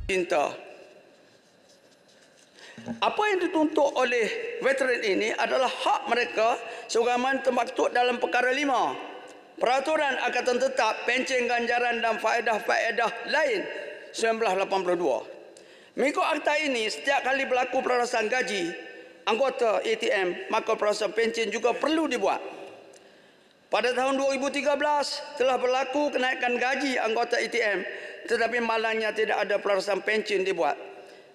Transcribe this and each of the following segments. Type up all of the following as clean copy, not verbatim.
Cinta. Apa yang dituntut oleh veteran ini adalah hak mereka sebagaimana termaktub dalam perkara 5 Peraturan Angkatan Tetap Pencen Ganjaran dan Faedah-Faedah lain 1982. Mengikut akta ini, setiap kali berlaku perarasan gaji anggota ATM, maka perarasan pencen juga perlu dibuat. Pada tahun 2013 telah berlaku kenaikan gaji anggota ATM, tetapi malangnya tidak ada perarasan pencen dibuat.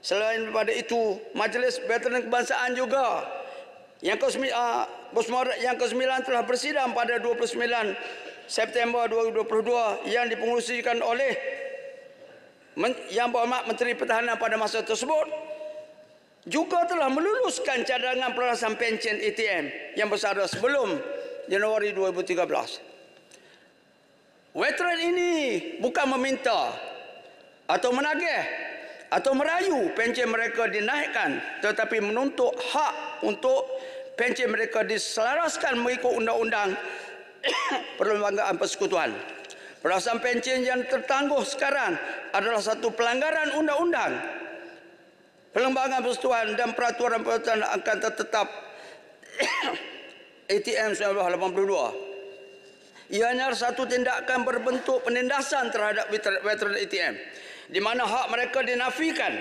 Selain daripada itu, Majlis Veteran Kebangsaan juga yang ke-9 telah bersidang pada 29 September 2022 yang dipengerusikan oleh Yang Berhormat Menteri Pertahanan pada masa tersebut, juga telah meluluskan cadangan perarasan pencen ATM yang bersara sebelum Januari 2013. Veteran ini bukan meminta atau menagih atau merayu pencen mereka dinaikkan, tetapi menuntut hak untuk pencen mereka diselaraskan mengikut undang-undang Perlembagaan Persekutuan. Perarasan pencen yang tertangguh sekarang adalah satu pelanggaran undang-undang Perlembagaan Persekutuan dan Peraturan Angkatan Tetap ATM 1982. Ianya satu tindakan berbentuk penindasan terhadap veteran ATM, di mana hak mereka dinafikan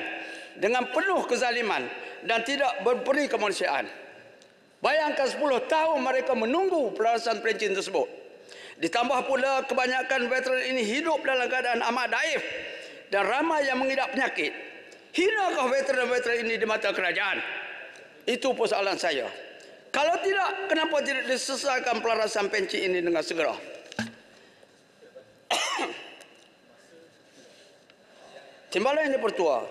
dengan penuh kezaliman dan tidak berberi kemanusiaan. Bayangkan 10 tahun mereka menunggu perarasan pencen tersebut. Ditambah pula kebanyakan veteran ini hidup dalam keadaan amat daif dan ramai yang mengidap penyakit. Hinakah veteran-veteran ini di mata kerajaan? Itu persoalan saya. Kalau tidak, kenapa tidak diselesaikan pelarasan pencen ini dengan segera? Timbalan yang dipertua.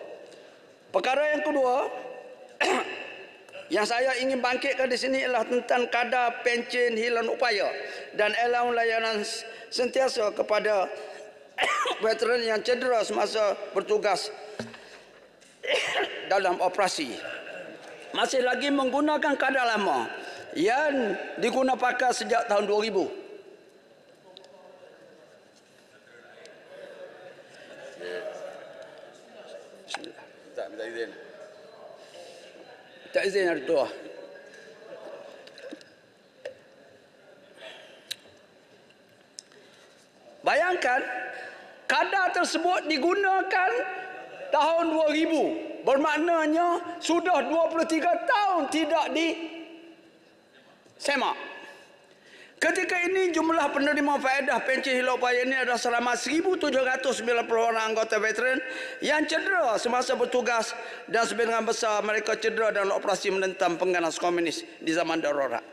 Perkara yang kedua yang saya ingin bangkitkan di sini ialah tentang kadar pencen hilang upaya dan allowance layanan sentiasa kepada veteran yang cedera semasa bertugas dalam operasi. Masih lagi menggunakan kadar lama yang diguna pakai sejak tahun 2000. Tak izin hari tua. Bayangkan kadar tersebut digunakan tahun 2000. Bermaknanya sudah 23 tahun tidak disemak. Ketika ini jumlah penerima faedah pencen hilang upaya ini adalah selama 1,790 orang anggota veteran yang cedera semasa bertugas dan sebagian besar mereka cedera dalam operasi menentang pengganas komunis di zaman darurat.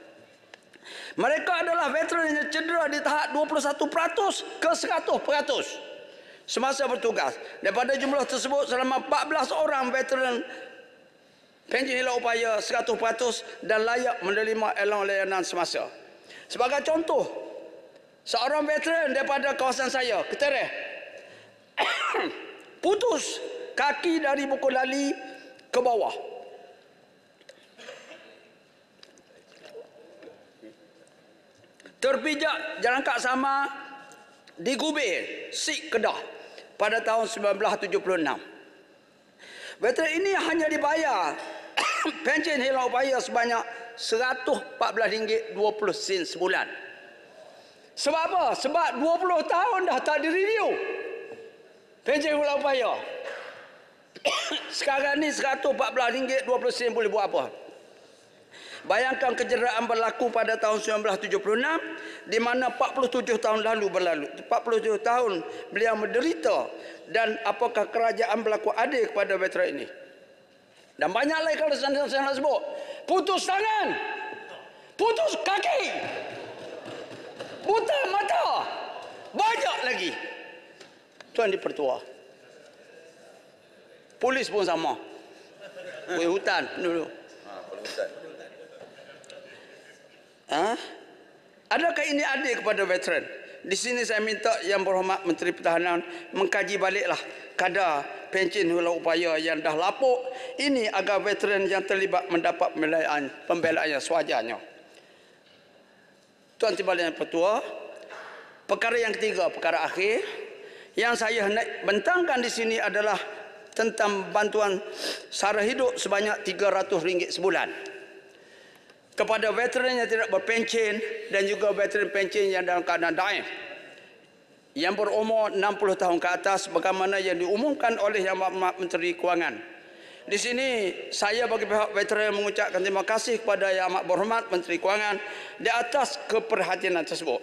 Mereka adalah veteran yang cedera di tahap 21% ke 100% semasa bertugas. Daripada jumlah tersebut, selama 14 orang veteran pencen hilang upaya 100% dan layak menerima allowance layanan semasa. Sebagai contoh, seorang veteran daripada kawasan saya, Ketereh, putus kaki dari buku lali ke bawah. Terpijak jalan kaki sama di Gubir, Sik, Kedah pada tahun 1976. Veteran ini hanya dibayar pencen hilang upaya sebanyak RM114.20 sebulan. Sebab apa? Sebab 20 tahun dah tak direview pencen hilang upaya. Sekarang ni RM114.20 boleh buat apa? Bayangkan kecederaan berlaku pada tahun 1976, di mana 47 tahun lalu berlalu. 47 tahun beliau menderita, dan apakah kerajaan berlaku adil kepada veteran ini? Dan banyak lagi kalau saya nak sebut. Putus tangan, putus kaki, buta mata, banyak lagi. Tuan Dipertua, polis pun sama. Polis hutan dulu. Adakah ini adil kepada veteran? Di sini saya minta Yang Berhormat Menteri Pertahanan mengkaji baliklah kadar pencen hilang upaya yang dah lapuk ini agar veteran yang terlibat mendapat pembelaan yang sewajarnya. Tuan Timbalan Yang Pertua, perkara yang ketiga, perkara akhir yang saya nak bentangkan di sini adalah tentang bantuan sara hidup sebanyak RM300 sebulan kepada veteran yang tidak berpencen dan juga veteran pencen yang dalam keadaan daif yang berumur 60 tahun ke atas bagaimana yang diumumkan oleh Yang Berhormat Menteri Kewangan. Di sini saya bagi pihak veteran mengucapkan terima kasih kepada Yang Amat Berhormat Menteri Kewangan di atas keperhatianan tersebut.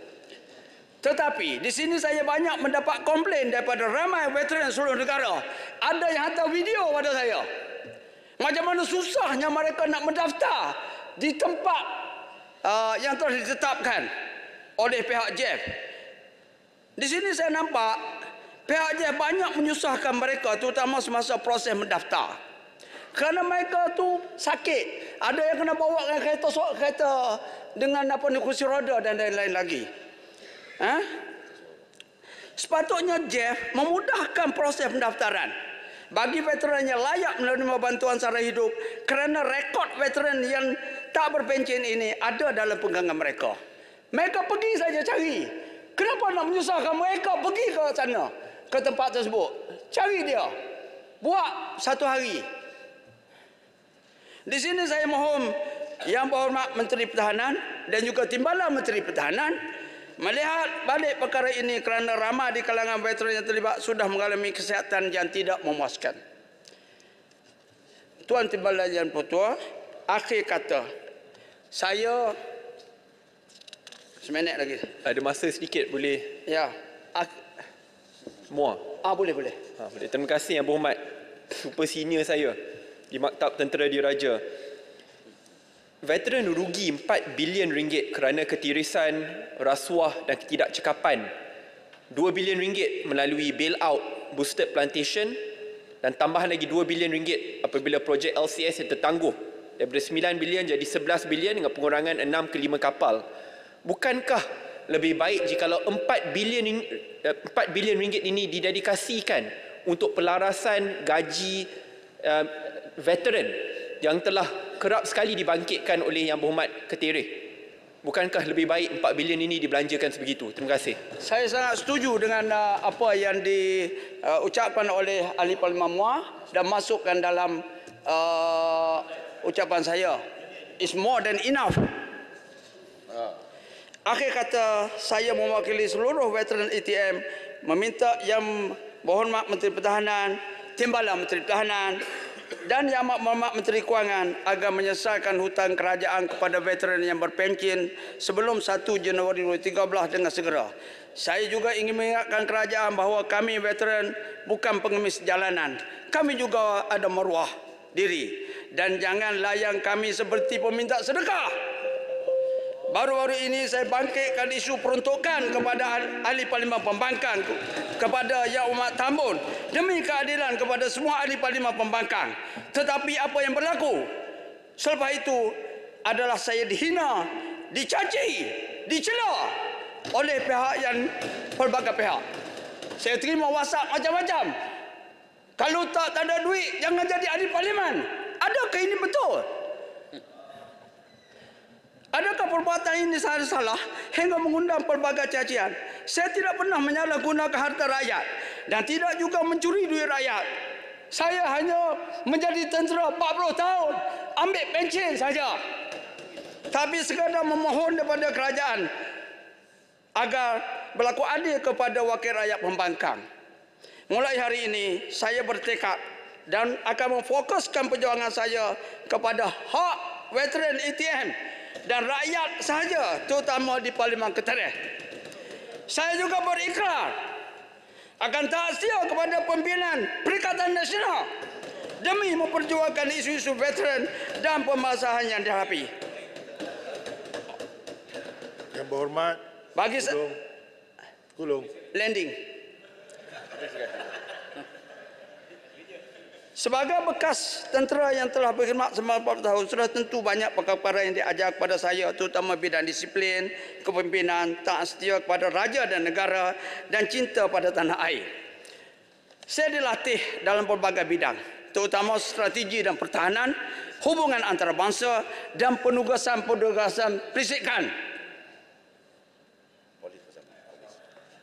Tetapi di sini saya banyak mendapat komplain daripada ramai veteran seluruh negara. Ada yang hantar video pada saya. Macam mana susahnya mereka nak mendaftar di tempat yang telah ditetapkan oleh pihak JEF. Di sini saya nampak pihak JEF banyak menyusahkan mereka terutama semasa proses mendaftar. Kerana mereka tu sakit. Ada yang kena bawa kereta dengan kursi roda dan lain-lain lagi. Sepatutnya JEF memudahkan proses pendaftaran bagi veteran yang layak menerima bantuan sara hidup kerana rekod veteran yang tak berpencen ini ada dalam pegangan mereka. Mereka pergi saja cari. Kenapa nak menyusahkan mereka pergi ke sana, ke tempat tersebut? Cari dia. Buat satu hari. Di sini saya mohon Yang Berhormat Menteri Pertahanan dan juga Timbalan Menteri Pertahanan melihat balik perkara ini kerana ramai di kalangan veteran yang terlibat sudah mengalami kesihatan yang tidak memuaskan. Tuan Timbalan Yang Pertua, akhir kata, saya seminit lagi. Ada masa sedikit boleh? Ya. Semua? Boleh. Boleh. Terima kasih Yang Berhormat super senior saya di Maktab Tentera Diraja. Veteran rugi RM4 bilion kerana ketirisan, rasuah dan ketidakcekapan. RM2 bilion melalui bailout boosted plantation dan tambahan lagi RM2 bilion apabila projek LCS yang tertangguh daripada 9 bilion jadi 11 bilion dengan pengurangan 6 ke 5 kapal. Bukankah lebih baik jikalau RM4 bilion ini didedikasikan untuk pelarasan gaji veteran yang telah kerap sekali dibangkitkan oleh Yang Berhormat Ketirih? Bukankah lebih baik RM4 bilion ini dibelanjakan sebegitu? Terima kasih. Saya sangat setuju dengan apa yang diucapkan oleh Ahli Parlimen MUA dan masukkan dalam ucapan saya. It's more than enough. Akhir kata, saya mewakili seluruh veteran ATM meminta Yang Berhormat Menteri Pertahanan, Timbalan Menteri Pertahanan dan Yang Amat Berhormat Menteri Kewangan agar menyelesaikan hutang kerajaan kepada veteran yang berpencen sebelum 1 Januari 2013 dengan segera. Saya juga ingin mengingatkan kerajaan bahawa kami veteran bukan pengemis jalanan. Kami juga ada maruah diri dan jangan layan kami seperti peminta sedekah. Baru-baru ini saya bangkitkan isu peruntukan kepada ahli parlimen pembangkang, kepada Yang Amat Tambun demi keadilan kepada semua ahli parlimen pembangkang. Tetapi apa yang berlaku selepas itu adalah saya dihina, dicaci, dicela oleh pihak yang pelbagai pihak. Saya terima WhatsApp macam-macam. Kalau tak ada duit, jangan jadi ahli parlimen. Adakah ini betul? Adakah perbuatan ini salah hingga mengundang pelbagai cacian? Saya tidak pernah menyalahgunakan harta rakyat dan tidak juga mencuri duit rakyat. Saya hanya menjadi tentera 40 tahun, ambil pencen saja. Tapi sekadar memohon daripada kerajaan agar berlaku adil kepada wakil rakyat pembangkang. Mulai hari ini saya bertekad dan akan memfokuskan perjuangan saya kepada hak veteran ATM dan rakyat sahaja, terutama di Parlimen Ketirih. Saya juga berikrar akan taat setia kepada pimpinan Perikatan Nasional demi memperjuangkan isu-isu veteran dan permasalahan yang dihadapi. Yang Berhormat, bagi Kulung. Landing. Sebagai bekas tentera yang telah berkhidmat selama 40 tahun, sudah tentu banyak perkara-perkara yang diajar kepada saya, terutama bidang disiplin, kepimpinan, taat setia kepada raja dan negara, dan cinta pada tanah air. Saya dilatih dalam pelbagai bidang, terutama strategi dan pertahanan, hubungan antarabangsa, dan penugasan-penugasan perisikan.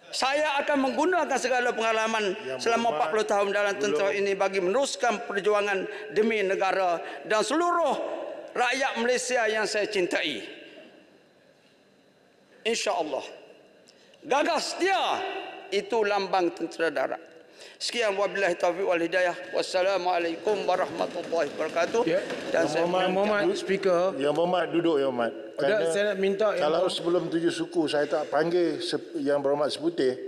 Saya akan menggunakan segala pengalaman selama 40 tahun dalam tentera ini bagi meneruskan perjuangan demi negara dan seluruh rakyat Malaysia yang saya cintai. InsyaAllah. Gagas dia, itu lambang tentera darat. Sekian wabillahi taufiq wal hidayah. Wassalamualaikum warahmatullahi wabarakatuh. Ya. Dan Yang Muhammad Speaker. Yang Berhormat duduk, Yang Berhormat. Saya nak minta Yang Kalau Berhormat. sebelum 7 suku saya tak panggil Yang Berhormat Seputih,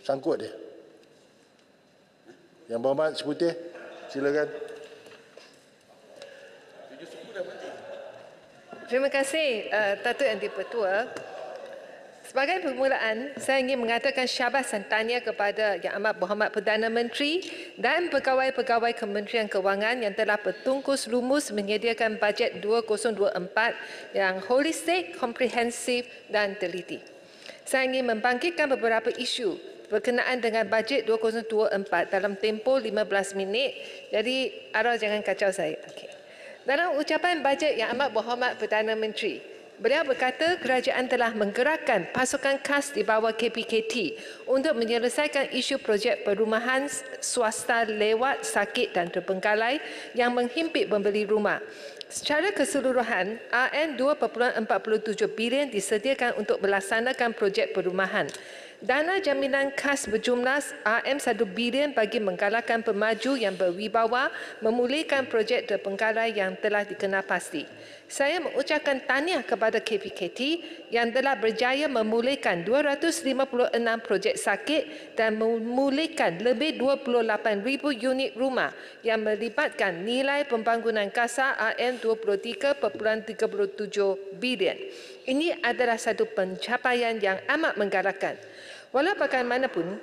sangkut dia. Yang Berhormat Seputih, silakan. Terima kasih Datuk Yang di-Pertua. Sebagai permulaan, saya ingin mengatakan syabas dan tahniah kepada Yang Amat Berhormat Perdana Menteri dan pegawai-pegawai Kementerian Kewangan yang telah bertungkus lumus menyediakan bajet 2024 yang holistik, komprehensif dan teliti. Saya ingin membangkitkan beberapa isu berkenaan dengan bajet 2024 dalam tempoh 15 minit. Jadi, arah jangan kacau saya. Okay. Dalam ucapan bajet Yang Amat Berhormat Perdana Menteri, beliau berkata kerajaan telah menggerakkan pasukan khas di bawah KPKT untuk menyelesaikan isu projek perumahan swasta lewat sakit dan terbengkalai yang menghimpit pembeli rumah. Secara keseluruhan, RM2.47 bilion disediakan untuk melaksanakan projek perumahan. Dana jaminan khas berjumlah RM1 bilion bagi menggalakkan pemaju yang berwibawa memulihkan projek terbengkalai yang telah dikenal pasti. Saya mengucapkan tahniah kepada KPKT yang telah berjaya memulihkan 256 projek sakit dan memulihkan lebih 28,000 unit rumah yang melibatkan nilai pembangunan kasar RM23.37 bilion. Ini adalah satu pencapaian yang amat menggalakkan. Walau bagaimanapun,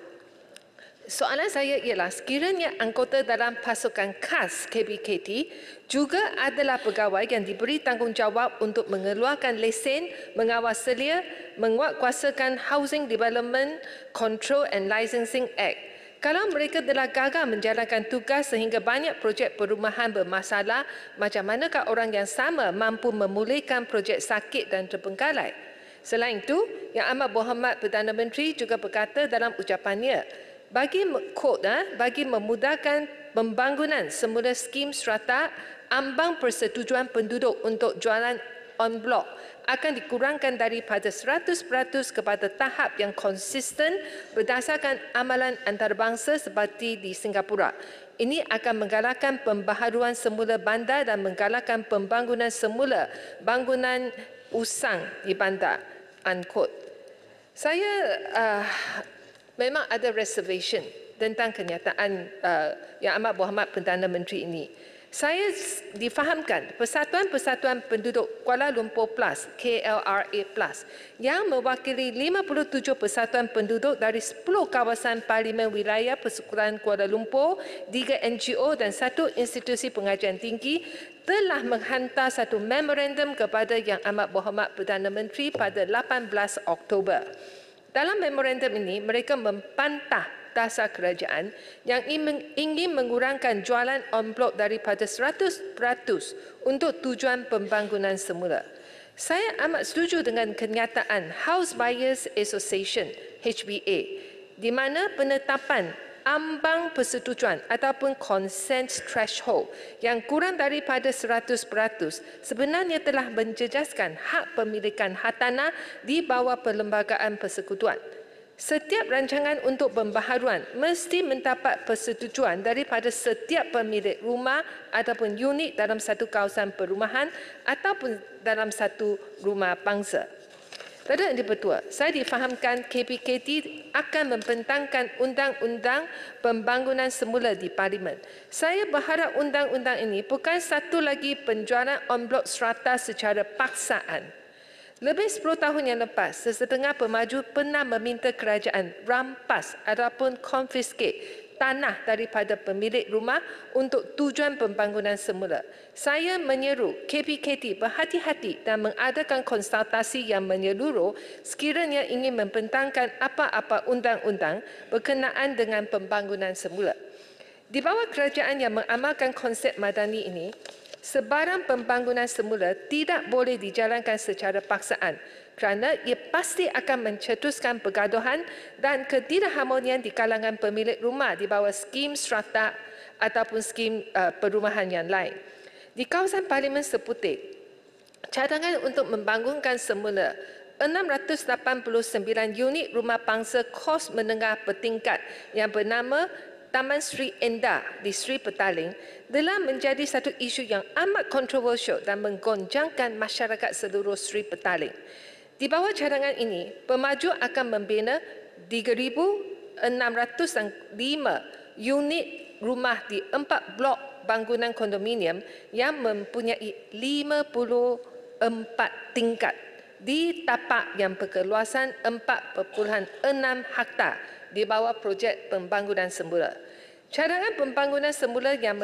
soalan saya ialah sekiranya anggota dalam pasukan khas KPKT juga adalah pegawai yang diberi tanggungjawab untuk mengeluarkan lesen, mengawal selia, menguatkuasakan Housing Development Control and Licensing Act. Kalau mereka telah gagal menjalankan tugas sehingga banyak projek perumahan bermasalah, macam manakah orang yang sama mampu memulihkan projek sakit dan terbengkalai? Selain itu, Yang Amat Berhormat Perdana Menteri juga berkata dalam ucapannya, bagi memudahkan pembangunan semula skim strata, ambang persetujuan penduduk untuk jualan en bloc akan dikurangkan daripada 100% kepada tahap yang konsisten berdasarkan amalan antarabangsa seperti di Singapura. Ini akan menggalakkan pembaharuan semula bandar dan menggalakkan pembangunan semula bangunan usang di bandar. Unquote. Saya memang ada reservation tentang kenyataan Yang Amat Berhormat Perdana Menteri ini. Saya difahamkan Persatuan-Persatuan Penduduk Kuala Lumpur Plus, KLRA Plus, yang mewakili 57 persatuan penduduk dari 10 kawasan Parlimen Wilayah Persekutuan Kuala Lumpur, 3 NGO dan 1 institusi pengajian tinggi telah menghantar satu memorandum kepada Yang Amat Berhormat Perdana Menteri pada 18 Oktober. Dalam memorandum ini, mereka membantah dasar kerajaan yang ingin mengurangkan jualan en bloc daripada 100% untuk tujuan pembangunan semula. Saya amat setuju dengan kenyataan House Buyers Association, HBA, di mana penetapan ambang persetujuan ataupun consent threshold yang kurang daripada 100% sebenarnya telah menjejaskan hak pemilikan hartanah di bawah Perlembagaan Persekutuan. Setiap rancangan untuk pembaharuan mesti mendapat persetujuan daripada setiap pemilik rumah ataupun unit dalam satu kawasan perumahan ataupun dalam satu rumah bangsa. Datuk Yang di-Pertua, saya difahamkan KPKT akan membentangkan undang-undang pembangunan semula di Parlimen. Saya berharap undang-undang ini bukan satu lagi penjualan en bloc strata secara paksaan. Lebih 10 tahun yang lepas, sesetengah pemaju pernah meminta kerajaan rampas ataupun confiscate tanah daripada pemilik rumah untuk tujuan pembangunan semula. Saya menyeru KPKT berhati-hati dan mengadakan konsultasi yang menyeluruh sekiranya ingin membentangkan apa-apa undang-undang berkenaan dengan pembangunan semula. Di bawah kerajaan yang mengamalkan konsep madani ini, sebarang pembangunan semula tidak boleh dijalankan secara paksaan. kerana ia pasti akan mencetuskan pergaduhan dan ketidakharmonian di kalangan pemilik rumah di bawah skim strata ataupun skim perumahan yang lain. Di kawasan Parlimen Seputih, cadangan untuk membangunkan semula 689 unit rumah pangsa kos menengah bertingkat yang bernama Taman Sri Endah di Sri Petaling telah menjadi satu isu yang amat kontroversial dan menggonjangkan masyarakat seluruh Sri Petaling. Di bawah cadangan ini, pemaju akan membina 3,605 unit rumah di 4 blok bangunan kondominium yang mempunyai 54 tingkat di tapak yang berkeluasan 4.6 hektar di bawah projek pembangunan semula. Cadangan pembangunan semula yang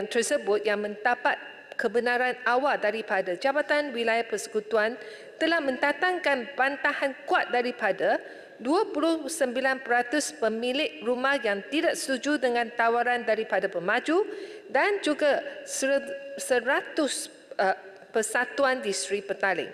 tersebut yang mendapat kebenaran awal daripada Jabatan Wilayah Persekutuan telah mendatangkan bantahan kuat daripada 29% pemilik rumah yang tidak setuju dengan tawaran daripada pemaju dan juga 100 persatuan di Sri Petaling.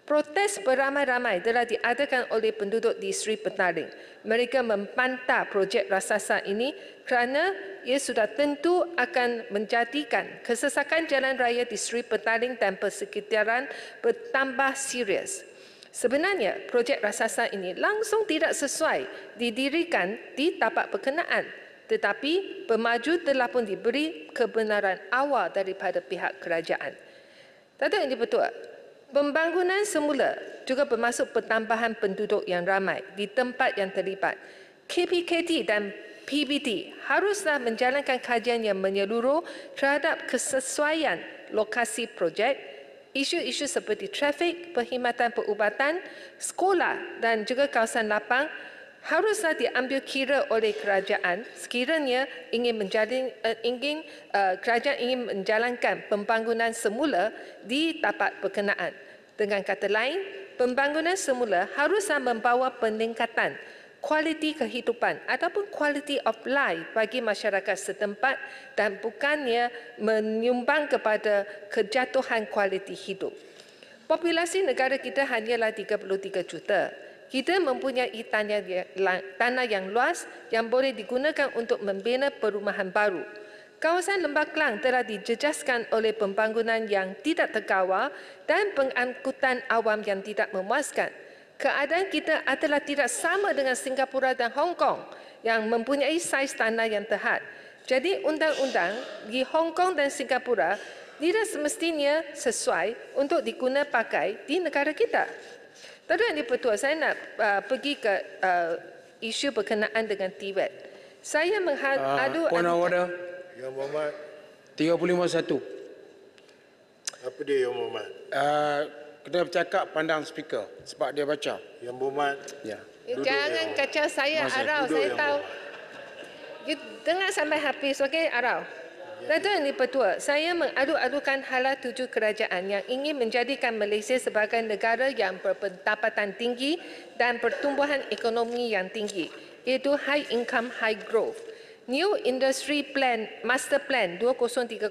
Protes beramai-ramai telah diadakan oleh penduduk di Sri Petaling. Mereka membantah projek raksasa ini kerana ia sudah tentu akan menjadikan kesesakan jalan raya di Sri Petaling dan persekitaran bertambah serius. Sebenarnya, projek raksasa ini langsung tidak sesuai didirikan di tapak berkenaan, tetapi pemaju telah pun diberi kebenaran awal daripada pihak kerajaan. Datuk Yang di-Pertua, pembangunan semula juga bermaksud pertambahan penduduk yang ramai di tempat yang terlibat. KPKT dan PBT haruslah menjalankan kajian yang menyeluruh terhadap kesesuaian lokasi projek, isu-isu seperti trafik, perkhidmatan perubatan, sekolah dan juga kawasan lapang haruslah diambil kira oleh kerajaan sekiranya kerajaan ingin menjalankan pembangunan semula di tapak berkenaan. Dengan kata lain, pembangunan semula haruslah membawa peningkatan kualiti kehidupan ataupun quality of life bagi masyarakat setempat dan bukannya menyumbang kepada kejatuhan kualiti hidup. Populasi negara kita hanyalah 33 juta. Kita mempunyai tanah yang luas yang boleh digunakan untuk membina perumahan baru. Kawasan Lembah Kelang telah dijejaskan oleh pembangunan yang tidak terkawal dan pengangkutan awam yang tidak memuaskan. Keadaan kita adalah tidak sama dengan Singapura dan Hong Kong yang mempunyai saiz tanah yang terhad. Jadi undang-undang di Hong Kong dan Singapura tidak semestinya sesuai untuk digunakan pakai di negara kita. Datuk Yang di-Pertua, saya nak pergi ke isu berkenaan dengan TVET. Saya mengadu... Point of order. Yang Muhammad, 351. apa dia Yang Muhammad? Kena bercakap pandang speaker sebab dia baca. Yang Muhammad, Ya. Jangan kacau saya, Arau. Duduk Saya Yang tahu. You dengar sampai habis, okey, Arau? Datuk Yang di-Pertua, saya mengadu-adukan hala tuju kerajaan yang ingin menjadikan Malaysia sebagai negara yang berpendapatan tinggi dan pertumbuhan ekonomi yang tinggi, iaitu high income, high growth. New Industry Plan, Master Plan 2030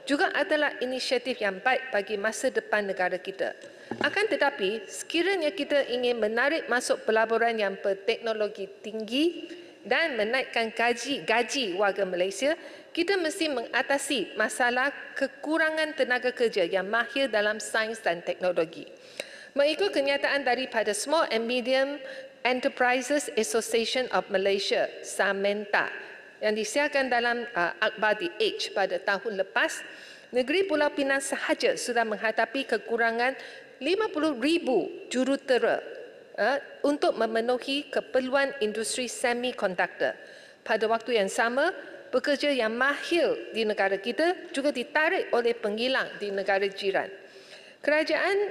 juga adalah inisiatif yang baik bagi masa depan negara kita. Akan tetapi, sekiranya kita ingin menarik masuk pelaburan yang berteknologi tinggi dan menaikkan gaji warga Malaysia, kita mesti mengatasi masalah kekurangan tenaga kerja yang mahir dalam sains dan teknologi. Mengikut kenyataan daripada Small and Medium Enterprises Association of Malaysia, SAMENTA, yang disiarkan dalam akhbar The Age pada tahun lepas, negeri Pulau Pinang sahaja sudah menghadapi kekurangan 50,000 jurutera untuk memenuhi keperluan industri semikonduktor. Pada waktu yang sama, pekerja yang mahir di negara kita juga ditarik oleh penghilang di negara jiran. Kerajaan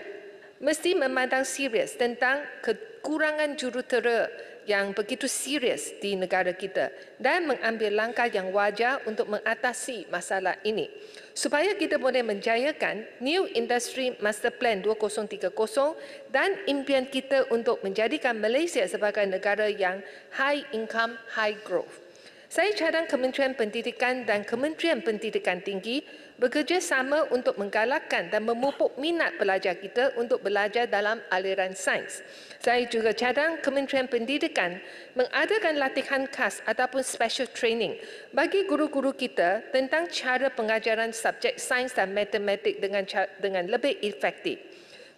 mesti memandang serius tentang kekurangan jurutera yang begitu serius di negara kita dan mengambil langkah yang wajar untuk mengatasi masalah ini supaya kita boleh menjayakan New Industry Master Plan 2030 dan impian kita untuk menjadikan Malaysia sebagai negara yang high income, high growth. Saya cadang Kementerian Pendidikan dan Kementerian Pendidikan Tinggi bekerjasama untuk menggalakkan dan memupuk minat pelajar kita untuk belajar dalam aliran sains. Saya juga cadang Kementerian Pendidikan mengadakan latihan khas ataupun special training bagi guru-guru kita tentang cara pengajaran subjek sains dan matematik dengan lebih efektif.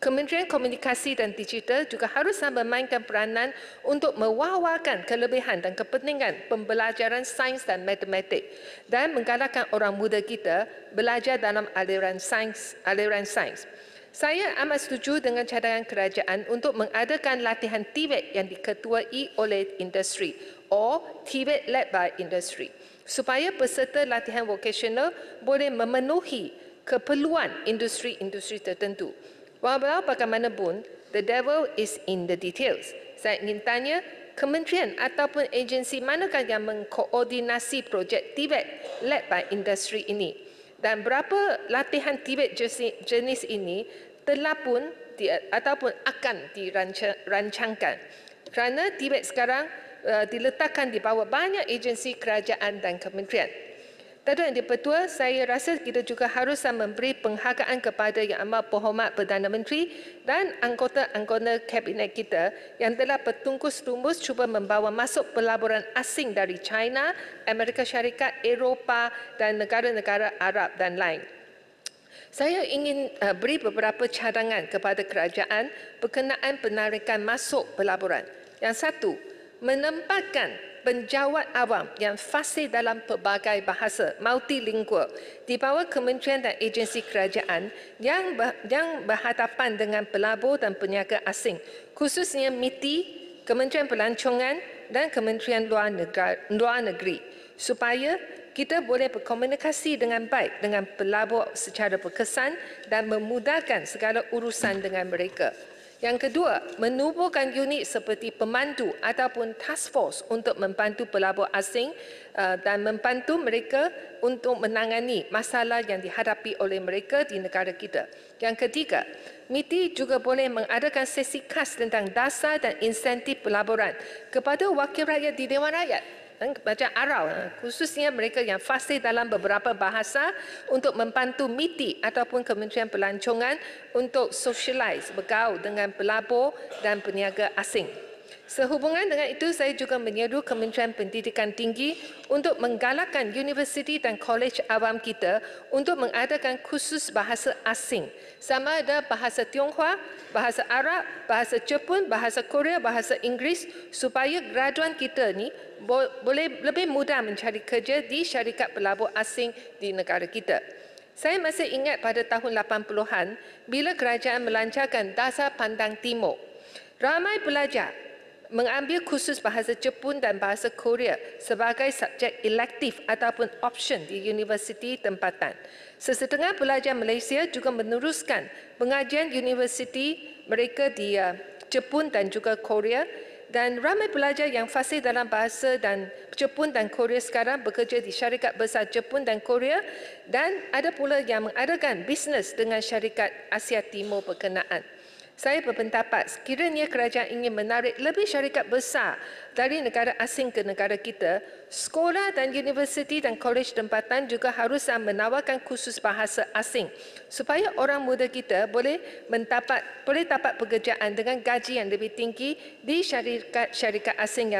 Kementerian Komunikasi dan Digital juga haruslah memainkan peranan untuk mewawarkan kelebihan dan kepentingan pembelajaran sains dan matematik dan menggalakkan orang muda kita belajar dalam aliran sains. Saya amat setuju dengan cadangan kerajaan untuk mengadakan latihan TVET yang diketuai oleh industri or TVET led by industry supaya peserta latihan vokasional boleh memenuhi keperluan industri-industri tertentu. Walau bagaimanapun, the devil is in the details. Saya ingin tanya, kementerian ataupun agensi manakah yang mengkoordinasi projek TVET led by industri ini? Dan berapa latihan TVET jenis ini telah pun ataupun akan dirancangkan? Kerana TVET sekarang diletakkan di bawah banyak agensi kerajaan dan kementerian. Datuk Yang di-Pertua, saya rasa kita juga harus memberi penghargaan kepada Yang Amat Berhormat Perdana Menteri dan anggota-anggota kabinet kita yang telah bertungkus lumus cuba membawa masuk pelaburan asing dari China, Amerika Syarikat, Eropah dan negara-negara Arab dan lain. Saya ingin beri beberapa cadangan kepada kerajaan berkenaan penarikan masuk pelaburan. Yang satu, menempatkan penjawat awam yang fasih dalam pelbagai bahasa multilingual di bawah kementerian dan agensi kerajaan yang berhadapan dengan pelabur dan peniaga asing, khususnya MITI, Kementerian Pelancongan dan Kementerian Luar Negeri, supaya kita boleh berkomunikasi dengan baik dengan pelabur secara berkesan dan memudahkan segala urusan dengan mereka. Yang kedua, menubuhkan unit seperti pemandu ataupun task force untuk membantu pelabur asing dan membantu mereka untuk menangani masalah yang dihadapi oleh mereka di negara kita. Yang ketiga, MITI juga boleh mengadakan sesi khas tentang dasar dan insentif pelaburan kepada wakil rakyat di Dewan Rakyat. Macam ARAU, khususnya mereka yang fasih dalam beberapa bahasa untuk membantu MITI ataupun Kementerian Pelancongan untuk socialize, bergaul dengan pelabur dan peniaga asing. Sehubungan dengan itu, saya juga menyeru Kementerian Pendidikan Tinggi untuk menggalakkan universiti dan kolej awam kita untuk mengadakan kursus bahasa asing. Sama ada bahasa Tionghoa, bahasa Arab, bahasa Jepun, bahasa Korea, bahasa Inggeris, supaya graduan kita ni boleh lebih mudah mencari kerja di syarikat pelabur asing di negara kita. Saya masih ingat pada tahun 80-an bila kerajaan melancarkan Dasar Pandang Timur. Ramai pelajar mengambil kursus bahasa Jepun dan bahasa Korea sebagai subjek elektif ataupun option di universiti tempatan. Sesetengah pelajar Malaysia juga meneruskan pengajian universiti mereka di Jepun dan juga Korea, dan ramai pelajar yang fasih dalam bahasa dan Jepun dan Korea sekarang bekerja di syarikat besar Jepun dan Korea, dan ada pula yang mengadakan bisnes dengan syarikat Asia Timur berkenaan. Saya berpendapat sekiranya kerajaan ingin menarik lebih syarikat besar dari negara asing ke negara kita, sekolah dan universiti dan kolej tempatan juga harus menawarkan kursus bahasa asing supaya orang muda kita boleh dapat pekerjaan dengan gaji yang lebih tinggi di syarikat asing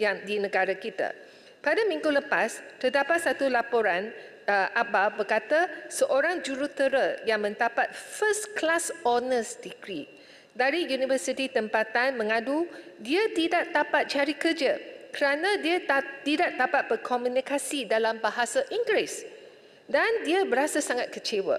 yang di negara kita. Pada minggu lepas, terdapat satu laporan Abah berkata seorang jurutera yang mendapat first class honours degree dari universiti tempatan mengadu dia tidak dapat cari kerja kerana dia tidak dapat berkomunikasi dalam bahasa Inggeris dan dia berasa sangat kecewa.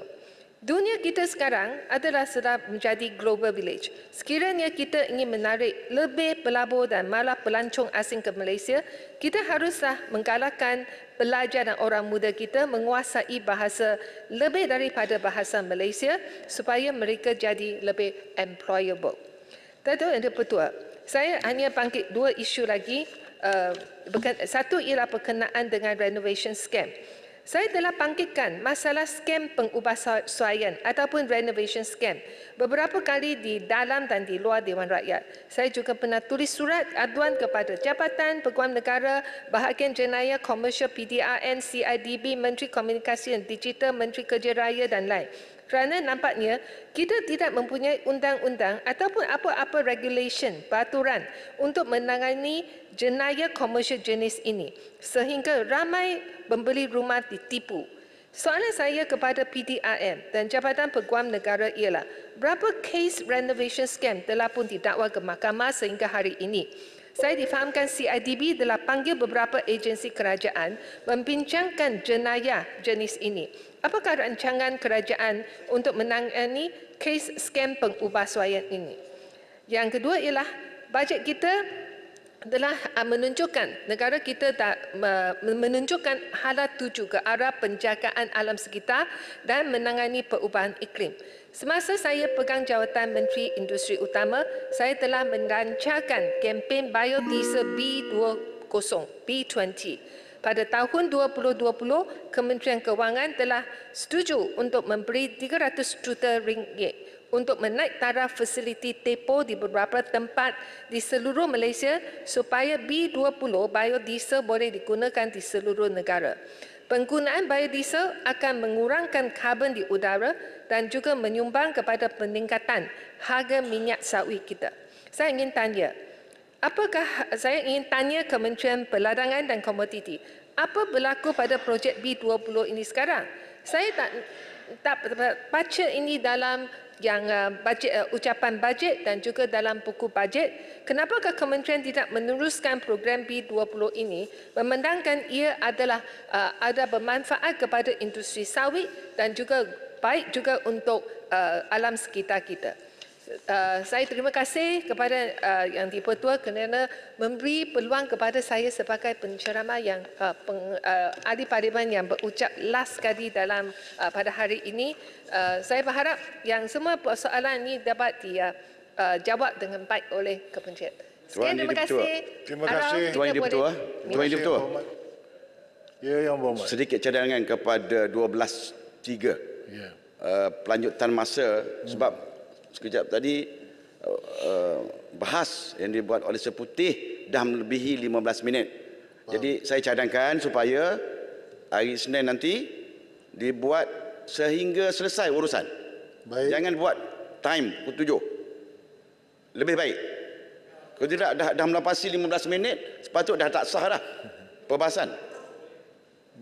Dunia kita sekarang adalah sudah menjadi global village. Sekiranya kita ingin menarik lebih pelabur dan malah pelancong asing ke Malaysia, kita haruslah menggalakkan pelajar dan orang muda kita menguasai bahasa lebih daripada bahasa Malaysia supaya mereka jadi lebih employable. Datuk Yang di-Pertua, saya hanya bangkit dua isu lagi. Satu ialah berkenaan dengan renovation scam. Saya telah bangkitkan masalah skam pengubahsuaian ataupun renovation scam beberapa kali di dalam dan di luar Dewan Rakyat. Saya juga pernah tulis surat aduan kepada Jabatan Peguam Negara, Bahagian Jenayah Komersial PDRN, CIDB, Menteri Komunikasi dan Digital, Menteri Kerja Raya dan lain. Kerana nampaknya kita tidak mempunyai undang-undang ataupun apa-apa regulation, peraturan untuk menangani jenayah komersial jenis ini sehingga ramai pembeli rumah ditipu. Soalan saya kepada PDRM dan Jabatan Peguam Negara ialah berapa kes renovation scam telah pun didakwa ke mahkamah sehingga hari ini? Saya difahamkan CIDB telah panggil beberapa agensi kerajaan membincangkan jenayah jenis ini. Apakah rancangan kerajaan untuk menangani kes skam pengubahsuaian ini? Yang kedua ialah bajet kita telah menunjukkan, negara kita menunjukkan halat tuju ke arah penjagaan alam sekitar dan menangani perubahan iklim. Semasa saya pegang jawatan Menteri Industri Utama, saya telah melancarkan kempen biodiesel B20. Pada tahun 2020, Kementerian Kewangan telah setuju untuk memberi 300 juta ringgit untuk menaik taraf fasiliti depo di beberapa tempat di seluruh Malaysia supaya B20 biodiesel boleh digunakan di seluruh negara. Penggunaan biodiesel akan mengurangkan karbon di udara dan juga menyumbang kepada peningkatan harga minyak sawit kita. Saya ingin tanya Kementerian Perdagangan dan Komoditi, apa berlaku pada projek B20 ini sekarang? Saya tak baca ini dalam ucapan bajet dan juga dalam buku bajet. Kenapakah kementerian tidak meneruskan program B20 ini memandangkan ia adalah ada bermanfaat kepada industri sawit dan juga baik juga untuk alam sekitar kita? Saya terima kasih kepada Yang di-Pertua kerana memberi peluang kepada saya sebagai penceramah yang ahli parlimen yang berucap last kali dalam pada hari ini. Saya berharap yang semua persoalan ini dapat dijawab dengan baik oleh kementerian. Sekian, terima kasih. Terima kasih. Tuan Yang di-Pertua. Tuan Yang di-Pertua. Ya, Yang Berhormat. Sedikit cadangan kepada 12.3. Ya. Pelanjutan masa sebab sekejap tadi bahas yang dibuat oleh Seputih dah melebihi 15 minit. Jadi saya cadangkan supaya hari Senin nanti dibuat sehingga selesai urusan. Baik. Jangan buat time pukul 7. Lebih baik. Kalau tidak dah melapasi 15 minit, sepatut dah tak sah dah perbahasan.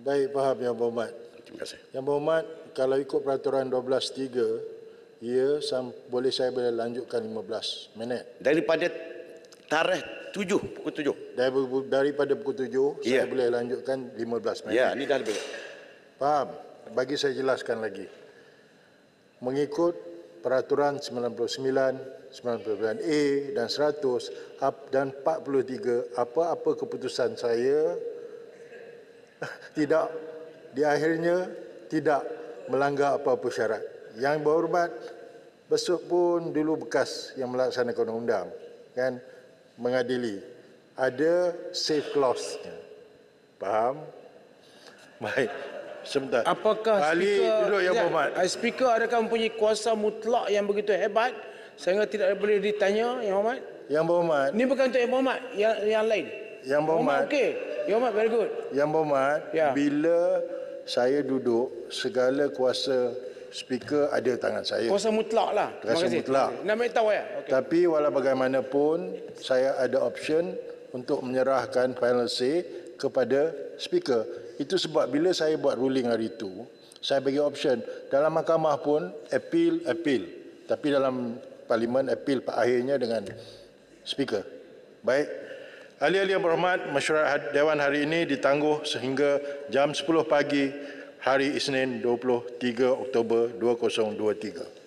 Baik, faham Yang Berhormat. Terima kasih. Yang Berhormat, kalau ikut peraturan 12.3, boleh saya boleh lanjutkan 15 minit. Daripada tarikh 7, pukul 7. Daripada pukul 7, Ya. saya boleh lanjutkan 15 minit. Ya, ini dah lebih. Faham? Bagi saya jelaskan lagi. Mengikut peraturan 99, 99A dan 100 dan 43, apa-apa keputusan saya tidak di akhirnya tidak melanggar apa-apa syarat. Yang Berhormat besok pun dulu bekas yang melaksanakan undang kan mengadili ada safe clause. Faham? Baik. Sebentar. Apakah ahli duduk Yang Berhormat? Speaker adakah mempunyai kuasa mutlak yang begitu hebat sehingga tidak boleh ditanya, Yang Berhormat? Yang Berhormat. Ini bukan untuk Yang Berhormat, yang lain. Yang Berhormat. Okey. Yang Berhormat, very good. Yang Berhormat, Ya. bila saya duduk, segala kuasa speaker ada tangan saya. Kuasa mutlak lah. Terima Kuasa kasih. mutlak. Nak bagi tahu ya? Okey. Tapi walau bagaimanapun, saya ada option untuk menyerahkan final say kepada speaker. Itu sebab bila saya buat ruling hari itu, saya bagi option. Dalam mahkamah pun, appeal. Tapi dalam parlimen, appeal akhirnya dengan speaker. Baik. Ahli-ahli yang berhormat, mesyuarat Dewan hari ini ditangguh sehingga jam 10 pagi hari Isnin 23 Oktober 2023.